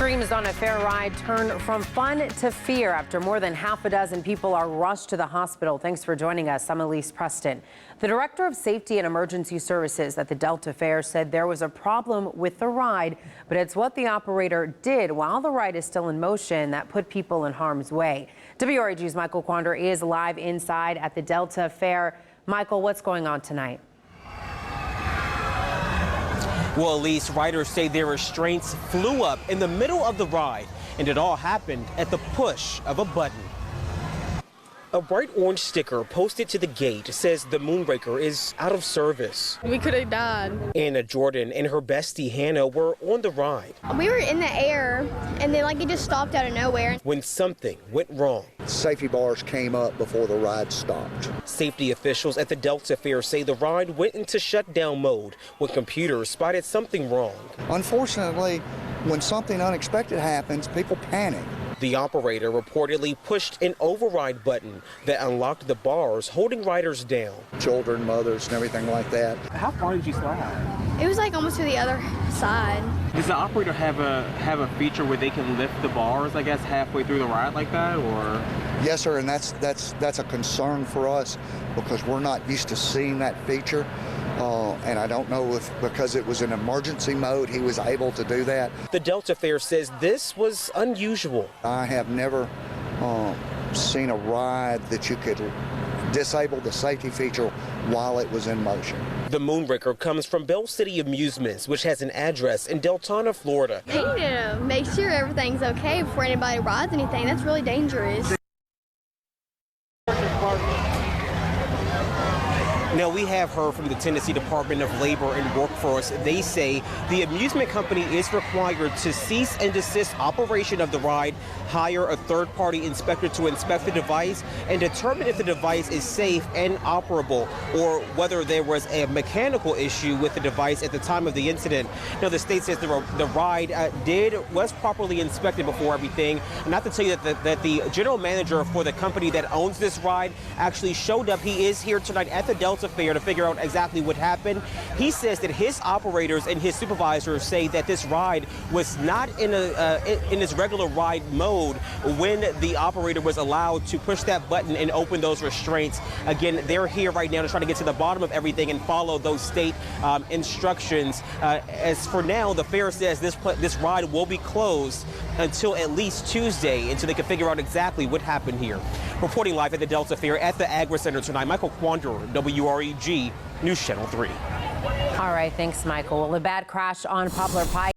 Extremes on a fair ride turn from fun to fear after more than half a dozen people are rushed to the hospital. Thanks for joining us. I'm Elise Preston. The director of safety and emergency services at the Delta Fair said there was a problem with the ride, but it's what the operator did while the ride is still in motion that put people in harm's way. WRAG's Michael Quander is live inside at the Delta Fair. Michael, what's going on tonight? Well, Elise, riders say their restraints flew up in the middle of the ride, and it all happened at the push of a button. A bright orange sticker posted to the gate says the Moonraker is out of service. We could have died. Anna Jordan and her bestie Hannah were on the ride. We were in the air, and then it just stopped out of nowhere. When something went wrong. Safety bars came up before the ride stopped. Safety officials at the Delta Fair say the ride went into shutdown mode when computers spotted something wrong. Unfortunately, when something unexpected happens, people panic. The operator reportedly pushed an override button that unlocked the bars, holding riders down. Children, mothers, and everything like that. How far did you slide? It was almost to the other side. Does the operator have a feature where they can lift the bars, I guess, halfway through the ride like that, or? Yes, sir, and that's a concern for us because we're not used to seeing that feature. And I don't know if because it was in emergency mode, he was able to do that. The Delta Fair says this was unusual. I have never seen a ride that you could disable the safety feature while it was in motion. The Moonraker comes from Bell City Amusements, which has an address in Deltona, Florida. They need to make sure everything's okay before anybody rides anything. That's really dangerous. Now, we have heard from the Tennessee Department of Labor and Workforce. They say the amusement company is required to cease and desist operation of the ride, hire a third-party inspector to inspect the device, and determine if the device is safe and operable, or whether there was a mechanical issue with the device at the time of the incident. Now, the state says the ride was properly inspected before everything. And not to tell you that the general manager for the company that owns this ride actually showed up. He is here tonight at the Delta Fair to figure out exactly what happened. He says that his operators and his supervisors say that this ride was not in its regular ride mode when the operator was allowed to push that button and open those restraints. Again, they're here right now to try to get to the bottom of everything and follow those state instructions. As for now, the fair says this ride will be closed until at least Tuesday, until they can figure out exactly what happened here. Reporting live at the Delta Fair at the Agri Center tonight, Michael Quander, WREG News Channel 3. All right, thanks, Michael. Well, a bad crash on Poplar Pike.